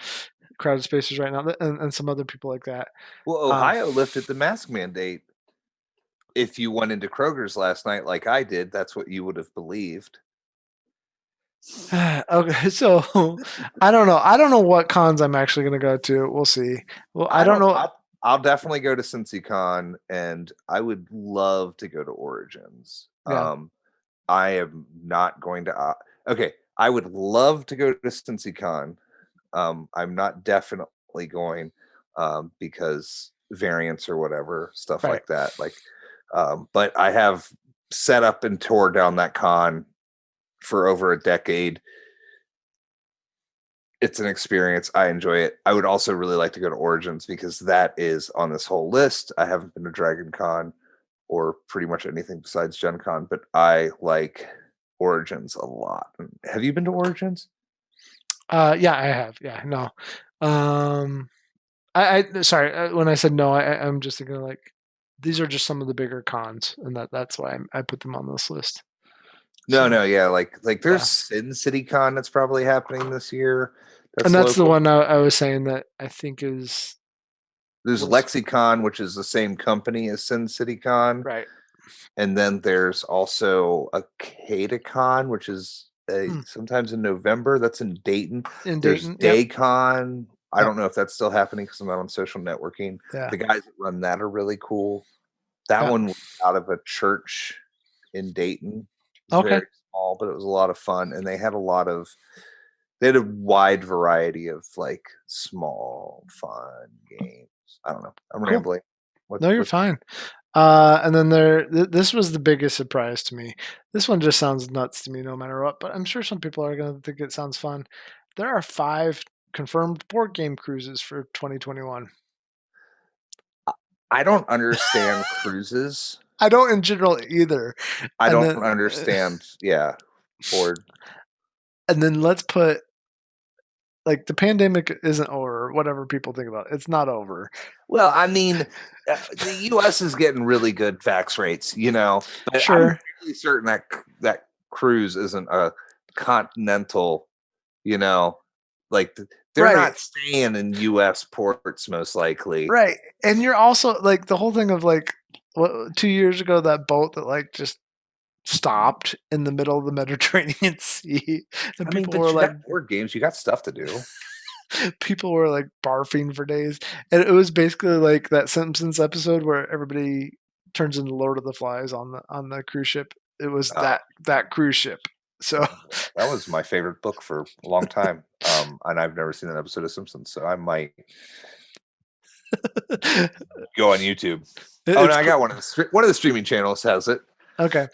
crowded spaces right now, and some other people like that. Well, Um, Ohio lifted the mask mandate. If you went into Kroger's last night like I did, that's what you would have believed. okay, so I don't know. I don't know what cons I'm actually going to go to. We'll see. Well, I I don't don't. know. I'll definitely go to CincyCon, and I would love to go to Origins. Yeah, I am not going to. Okay, I would love to go to CincyCon. I'm not definitely going because variants or whatever stuff right. like that. But I have set up and tore down that con for over a decade. It's an experience. I enjoy it. I would also really like to go to Origins because that is on this whole list. I haven't been to Dragon Con or pretty much anything besides Gen Con, but I like Origins a lot. Have you been to Origins? Yeah, I have. Yeah, no. Um, Sorry, when I said no, I'm just thinking like these are just some of the bigger cons, and that's why I put them on this list. No, So no, yeah, like there's yeah, CincyCon that's probably happening this year. and That's that's the local. one I was saying that I think is There's was Lexicon, which is the same company as CincyCon, right and then there's also a CataCon, which is sometimes in November. That's in Dayton. in There's Dayton. Yep, DayCon. I yep, don't know if that's still happening because I'm not on social networking. yeah, The guys that run that are really cool. That yeah. one was out of a church in Dayton. It was Okay, very small, but it was a lot of fun, and they had a wide variety of like small fun games. I don't know. I'm cool. rambling. No, you're What fine. And then this was the biggest surprise to me. This one just sounds nuts to me, no matter what. But I'm sure some people are going to think it sounds fun. There are 5 confirmed board game cruises for 2021. I don't understand cruises. I don't in general either. I And don't then, understand, yeah, board. and then let's put like the pandemic isn't over. Whatever people think about it, it's not over. Well, I mean, the U.S. is getting really good vax rates, but I'm Sure, fairly certain that cruise isn't a continental, you know, like they're right, not staying in U.S. ports most likely. right. And you're also like the whole thing of like what 2 years ago that boat that like just stopped in the middle of the Mediterranean Sea, and I mean, people were but you like, got board games, you got stuff to do. people were like barfing for days, and it was basically like that Simpsons episode where everybody turns into Lord of the Flies on the cruise ship. It was Oh, that cruise ship. So that was my favorite book for a long time. And I've never seen an episode of Simpsons, so I might go on YouTube. Oh no, it's I cool. got one of the streaming channels has it. Okay.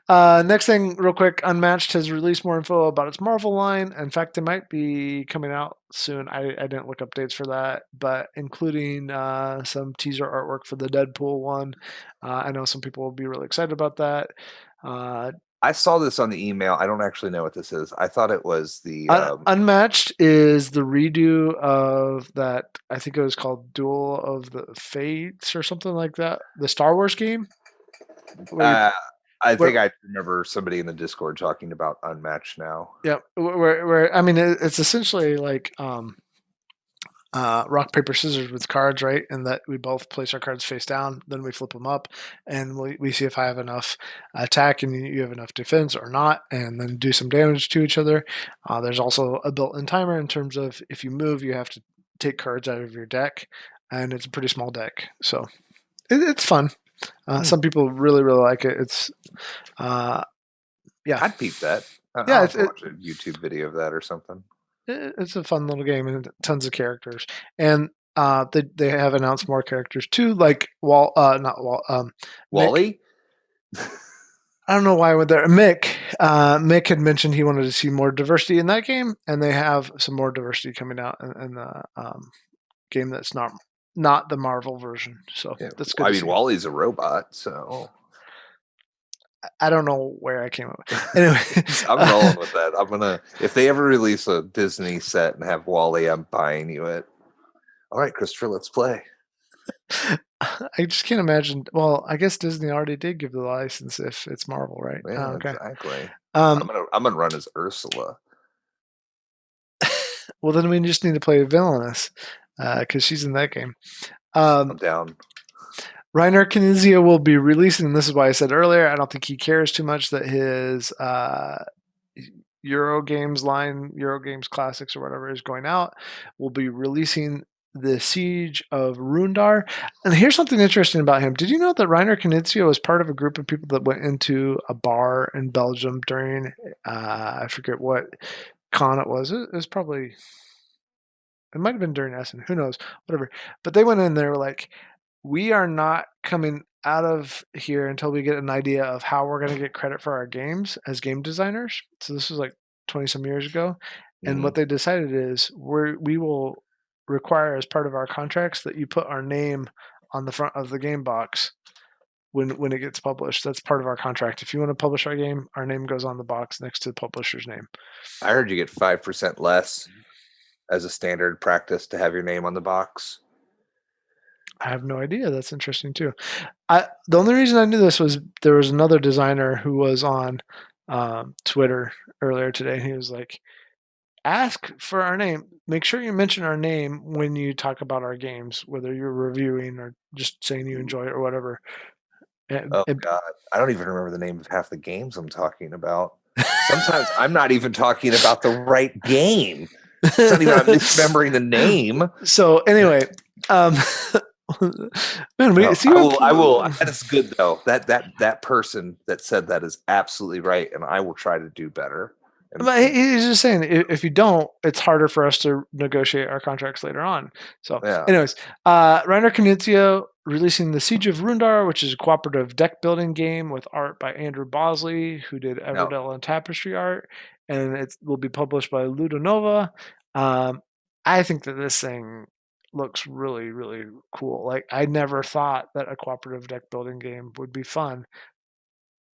Next thing, real quick, Unmatched has released more info about its Marvel line. In fact, it might be coming out soon. I didn't look up dates for that, but including some teaser artwork for the Deadpool one. I know some people will be really excited about that. Uh, I saw this on the email. I don't actually know what this is. I thought it was the Unmatched is the redo of that. I think it was called Duel of the Fates or something like that. The Star Wars game where you uh I where think I remember somebody in the Discord talking about Unmatched now. yeah where I mean it's essentially like rock paper scissors with cards, right? And that we both place our cards face down, then we flip them up, and we see if I have enough attack and you have enough defense or not, and then do some damage to each other. There's also a built-in timer in terms of if you move, you have to take cards out of your deck, and it's a pretty small deck, so it's fun. Some people really like it. It's yeah, I'd peep that. I'll yeah, have to watch a YouTube video of that or something. it's a fun little game and tons of characters. And they have announced more characters too, like not Wall, Mick. Wally? I don't know why I went there. Mick had mentioned he wanted to see more diversity in that game, and they have some more diversity coming out in the game that's not the Marvel version. So Yeah, that's good I to mean see. Wally's a robot, so I don't know where I came up. Anyway, I'm rolling with that. If they ever release a Disney set and have Wally, I'm buying you it. All right, Christopher, let's play. I just can't imagine. Well, I guess Disney already did give the license if it's Marvel, right? Oh, Yeah, okay. exactly. Um, I'm gonna run as Ursula. well, then we just need to play Villainous because she's in that game. I'm Um, down. Reiner Knizia will be releasing, and this is why I said earlier, I don't think he cares too much that his Euro Games line, Euro Games Classics or whatever is going out. Will be releasing the Siege of Runedar. And here's something interesting about him. Did you know that Reiner Knizia was part of a group of people that went into a bar in Belgium during, I forget what con it was. It was probably, it might have been during Essen. Who knows? Whatever. But they went in there like, we are not coming out of here until we get an idea of how we're going to get credit for our games as game designers. So this was like 20 some years ago. And Mm. what they decided is we will require as part of our contracts that you put our name on the front of the game box when it gets published. That's part of our contract. If you want to publish our game, our name goes on the box next to the publisher's name. I heard you get 5% less as a standard practice to have your name on the box. I have no idea. That's interesting too. The only reason I knew this was there was another designer who was on Twitter earlier today. He was like, "Ask for our name. Make sure you mention our name when you talk about our games, whether you're reviewing or just saying you enjoy it or whatever." Oh God, I don't even remember the name of half the games I'm talking about. Sometimes I'm not even talking about the right game. It's not even I'm misremembering the name. So anyway, um, man, we No, see I what will. I will. That is good though. That person that said that is absolutely right, and I will try to do better. And but he's just saying if you don't, it's harder for us to negotiate our contracts later on. So, yeah, anyways, Reiner Knizia releasing the Siege of Runedar, which is a cooperative deck building game with art by Andrew Bosley, who did no, Everdell and Tapestry art, and it will be published by Ludonova. I think that this thing looks really, really cool. Like I never thought that a cooperative deck building game would be fun.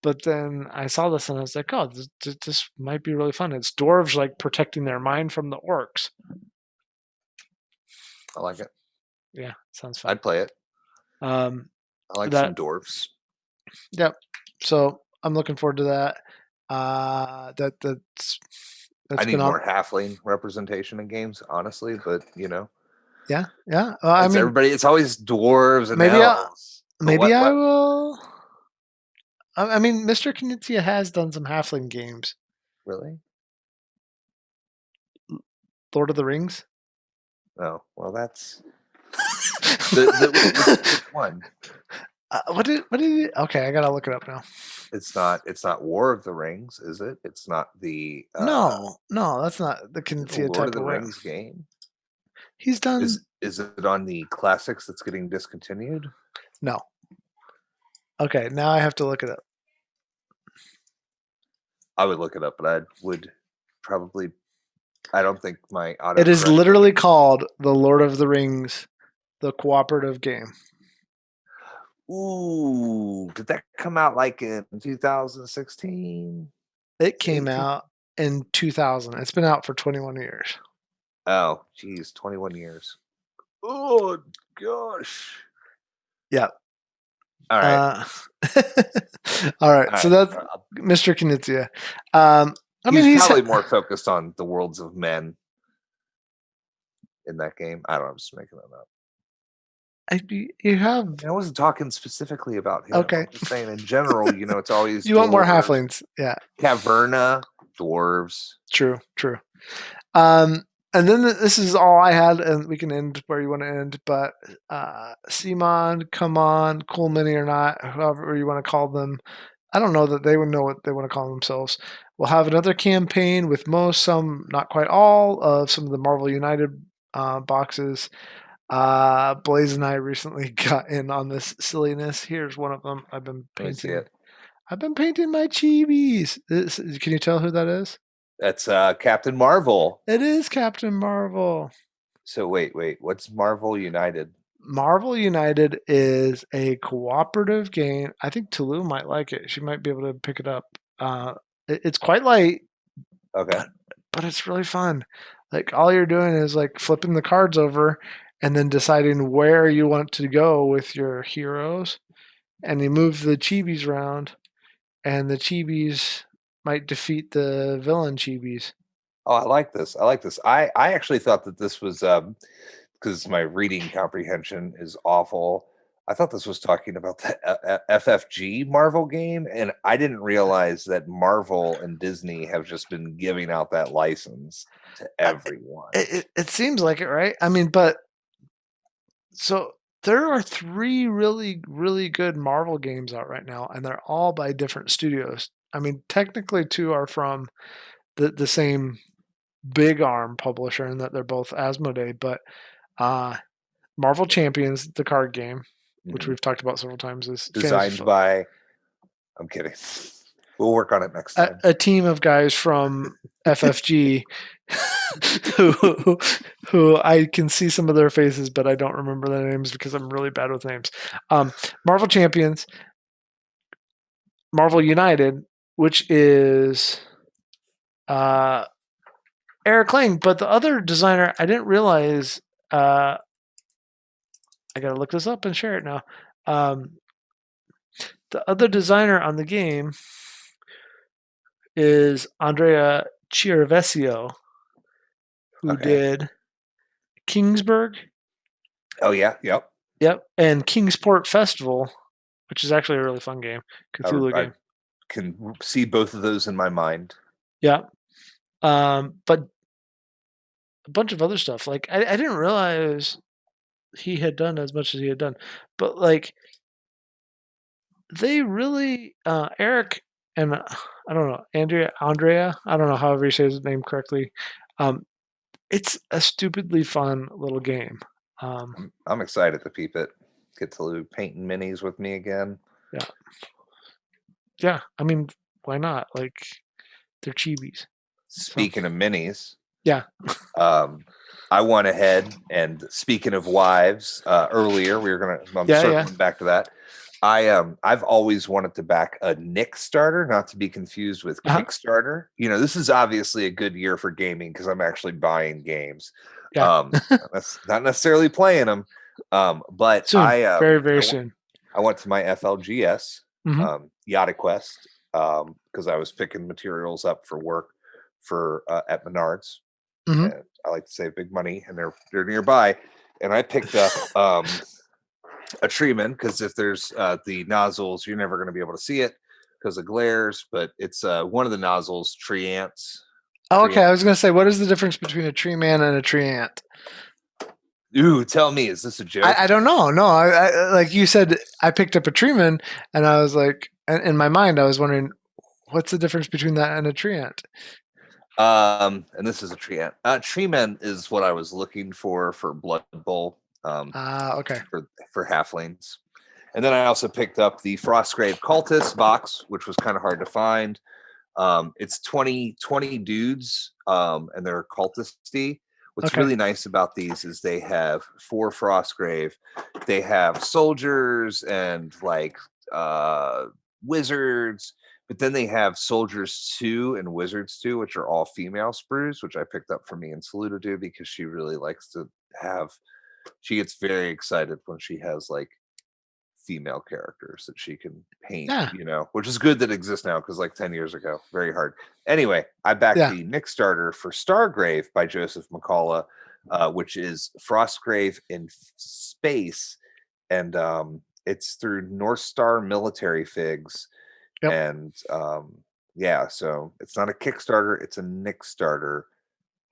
But then I saw this and I was like, "Oh, this might be really fun." It's dwarves like protecting their mind from the orcs. I like it. Yeah, sounds fun. I'd play it. Um, I like some that dwarfs. Yep. So I'm looking forward to that. That's I that's been need on. more halfling representation in games, honestly. But Yeah, yeah. I it's mean, everybody. It's always dwarves and maybe I elves. But maybe I what? will. I mean, Mr. Knizia has done some halfling games. Really? Lord of the Rings. Oh, well, that's which one? What did okay, I gotta look it up now. It's not. It's not War of the Rings, is it? It's not the. No, that's not the Is it a Knizia Lord of type the of way. Rings game? He's done Is it on the classics that's getting discontinued? no. Okay, now I have to look it up. I would look it up, but I would probably. I don't think my It is autocorrect literally would. called The Lord of the Rings, the cooperative game. Ooh, did that come out like in 2016? It came 18? out in 2000. It's been out for 21 years. Oh, geez, 21 years. Oh gosh. Yeah. All right. Uh, all right. All So right. that's Mr. Knizia. I mean, He's probably more focused on the worlds of men in that game. I don't know. I'm just making that up. you have I wasn't talking specifically about him. okay. I'm just saying in general, it's always You want more dwarves, halflings? Yeah. caverna, dwarves. True. True. And then this is all I had, and we can end where you want to end. But Simon, come on, Cool Mini or not, however you want to call them. I don't know that they would know what they want to call themselves. We'll have another campaign with most, some, not quite all, of some of the Marvel United boxes. Blaze and I recently got in on this silliness. Here's one of them. I've been Let me see painting. it. I've been painting my chibis. Can you tell who that is? That's Captain Marvel. It is Captain Marvel. So wait. What's Marvel United? Marvel United is a cooperative game. I think Tulu might like it. She might be able to pick it up. It's quite light, Okay. but it's really fun. Like all you're doing is like flipping the cards over and then deciding where you want to go with your heroes, and you move the chibis around, and the chibis might defeat the villain chibis. Oh, I like this. I actually thought that this was because my reading comprehension is awful. I thought this was talking about the FFG Marvel game, and I didn't realize that Marvel and Disney have just been giving out that license to everyone. It seems like it, right? I mean, but so there are 3 really, really good Marvel games out right now, and they're all by different studios. I mean, technically 2 are from the same big arm publisher, and that they're both Asmodee, but Marvel Champions, the card game, which Mhm. we've talked about several times, is Designed by. I'm kidding. We'll work on it next time. a team of guys from FFG who, who I can see some of their faces, but I don't remember their names because I'm really bad with names. Marvel Champions, Marvel United, which is Eric Lang, but the other designer I didn't realize I gotta look this up and share it now. The other designer on the game is Andrea Chiarvesio, who Okay. did Kingsburg, Oh yeah. Yep. yep, and Kingsport Festival, which is actually a really fun game, Cthulhu I game. can see both of those in my mind. Yeah, but a bunch of other stuff. Like I didn't realize he had done as much as he had done, but like they really Eric and I don't know Andrea. I don't know however you say his name correctly. Um, it's a stupidly fun little game. Um, I'm excited to peep it. Get to painting minis with me again. yeah, yeah. I mean, why not? Like they're chibis. So Speaking of minis, yeah, um, I went ahead and speaking of wives, earlier we were gonna. I'm yeah, yeah. circling back to that. I've always wanted to back a Nick starter, not to be confused with Uh-huh. Kickstarter. You know, this is obviously a good year for gaming because I'm actually buying games. Yeah. That's not necessarily playing them. But Soon, very very soon. I went to my FLGS Hmm. Yacht Quest because I was picking materials up for work for at Menards, Hmm. and I like to save big money, and they're nearby. And I picked up a Treeman because if there's the nozzles, you're never going to be able to see it because of glares. But it's one of the nozzles, tree ants. Oh, Tree okay, ant. I was gonna say, what is the difference between a tree man and a tree ant? Ooh, tell me, is this a joke? I don't know. No, like you said, I picked up a tree man, and I was like, in my mind, I was wondering, what's the difference between that and a tree ant? And this is a tree ant. Treeman is what I was looking for Blood Bowl. Ah, okay. For halflings. And then I also picked up the Frostgrave Cultist box, which was kind of hard to find. It's 20 dudes, and they're cultisty. What's Okay. really nice about these is they have 4 Frostgrave. They have soldiers and like wizards, but then they have soldiers 2 and wizards 2, which are all female sprues, which I picked up for me and Saluda to do because she really likes to have. She gets very excited when she has like female characters that she can paint, Yeah. you know, which is good that exists now because like 10 years ago, very hard. Anyway, I backed Yeah. the Nick starter for Stargrave by Joseph McCullough, which is Frostgrave in space. And it's through North Star Military Figs. Yep. And yeah, so it's not a Kickstarter, it's a Nick starter.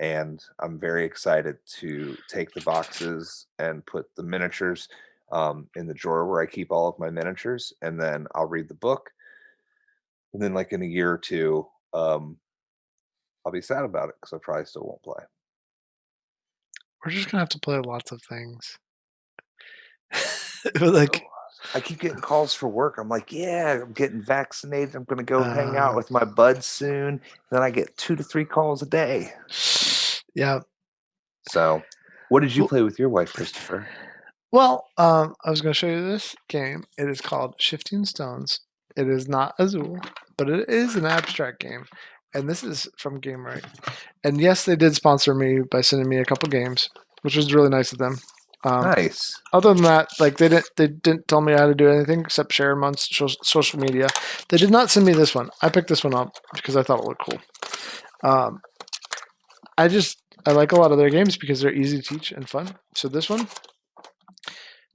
And I'm very excited to take the boxes and put the miniatures in the drawer where I keep all of my miniatures, and then I'll read the book. And then, like in a year or two, I'll be sad about it because I probably still won't play. We're just gonna have to play lots of things. Like, I keep getting calls for work. I'm like, yeah, I'm getting vaccinated. I'm going to go hang out uh, with my buds soon. Then I get 2 to 3 calls a day. yeah. So, what did you play with your wife, Christopher? Well, I was going to show you this game. It is called Shifting Stones. It is not Azul, but it is an abstract game, and this is from Game Right. And yes, they did sponsor me by sending me a couple games, which was really nice of them. Nice. Other than that, like they didn't tell me how to do anything except share them on social media. They did not send me this one. I picked this one up because I thought it looked cool. Um, I like a lot of their games because they're easy to teach and fun. So this one,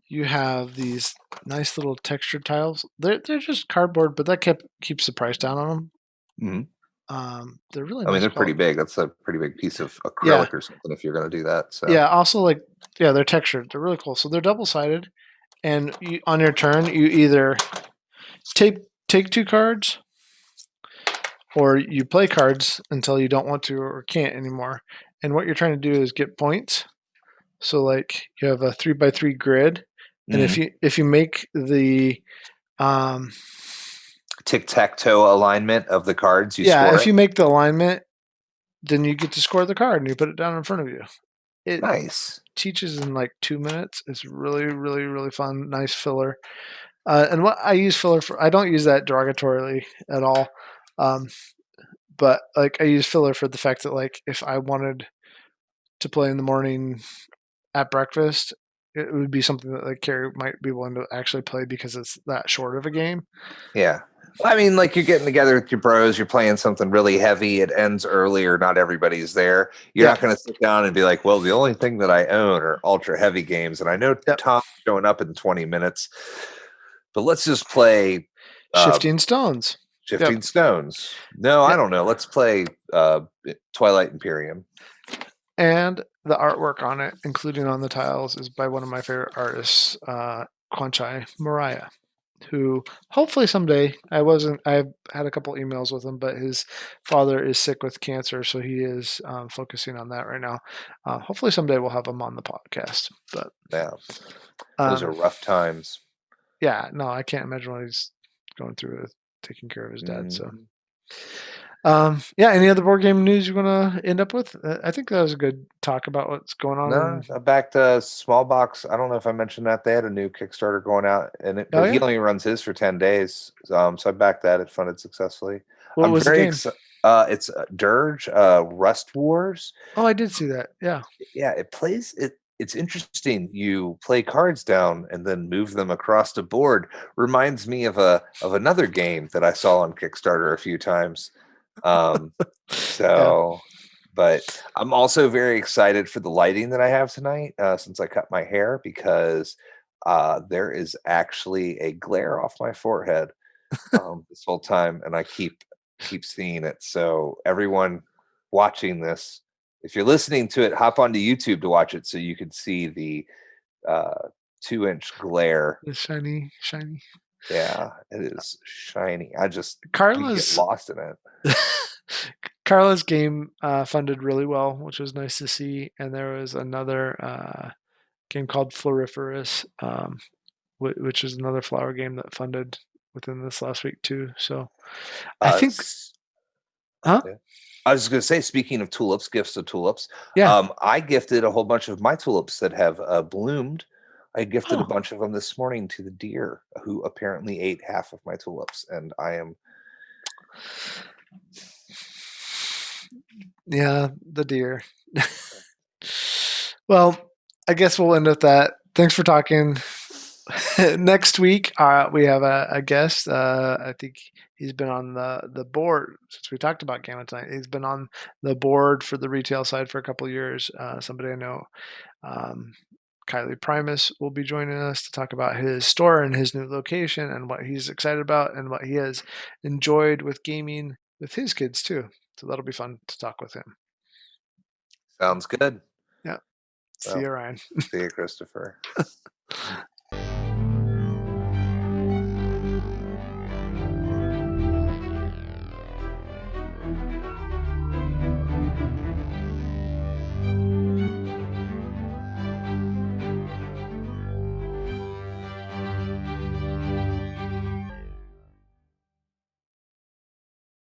you have these nice little textured tiles. They're just cardboard, but that keeps the price down on them. Mhm. They're really I mean, nice they're pretty quality. big. That's a pretty big piece of Yeah, acrylic or something if you're going to do that. So, yeah. Also, like they're textured. They're really cool. So they're double sided, and on your turn, you either take take 2 cards, or you play cards until you don't want to or can't anymore. And what you're trying to do is get points. So like you have a 3x3 grid, and mhm. if you make the um, Tic-tac-toe alignment of the cards, you yeah, score if it. you make the alignment, then you get to score the card and you put it down in front of you. It Nice. teaches in like 2 minutes. It's really, really, really fun. Nice filler. And what I use filler for, I don't use that derogatorily at all. Um, but like I use filler for the fact that like if I wanted to play in the morning at breakfast it would be something that like Carrie might be willing to actually play because it's that short of a game. Yeah. Well, I mean, like you're getting together with your bros, you're playing something really heavy, it ends earlier, not everybody's there. You're Yeah. not going to sit down and be like, well, the only thing that I own are ultra heavy games. And I know Yep. Tom's showing up in 20 minutes, but let's just play Shifting Stones. Shifting Yep. Stones. No, I Yep. don't know. Let's play Twilight Imperium. And the artwork on it, including on the tiles, is by one of my favorite artists, Kwanchai Mariah, who hopefully someday I've had a couple emails with him, but his father is sick with cancer, so he is focusing on that right now. Hopefully someday we'll have him on the podcast. But Yeah, those are rough times. yeah, no, I can't imagine what he's going through with taking care of his dad. So yeah, any other board game news you want to end up with? I think that was a good talk about what's going on. No, back to Small Box. I don't know if I mentioned that they had a new Kickstarter going out, but he only runs his for 10 days. So I backed that. It funded successfully. What was the game? It's Dirge, Rust Wars. Oh, I did see that. Yeah. Yeah, it's interesting. You play cards down and then move them across the board. Reminds me of another game that I saw on Kickstarter a few times. So, but I'm also very excited for the lighting that I have tonight since I cut my hair because there is actually a glare off my forehead this whole time, and I keep seeing it. So everyone watching this, if you're listening to it, hop onto YouTube to watch it so you can see the 2-inch glare. The shiny. Yeah, it is shiny. I just Carla's get lost in it. Carla's game funded really well, which was nice to see. And there was another game called Floriferous, which is another flower game that funded within this last week too. So I think, huh? Yeah. I was going to say, speaking of tulips, gifts of tulips. Yeah. I gifted a whole bunch of my tulips that have bloomed. I gifted a bunch of them this morning to the deer, who apparently ate half of my tulips, and I am. Yeah, the deer. Well, I guess we'll end with that. Thanks for talking. Next week, we have a guest. I think he's been on the board since we talked about Gamma tonight. He's been on the board for the retail side for a couple of years. Somebody I know, Kylie Primus, will be joining us to talk about his store and his new location and what he's excited about and what he has enjoyed with gaming with his kids too. So that'll be fun to talk with him. Sounds good. Yeah. See you, Ryan. See you, Christopher.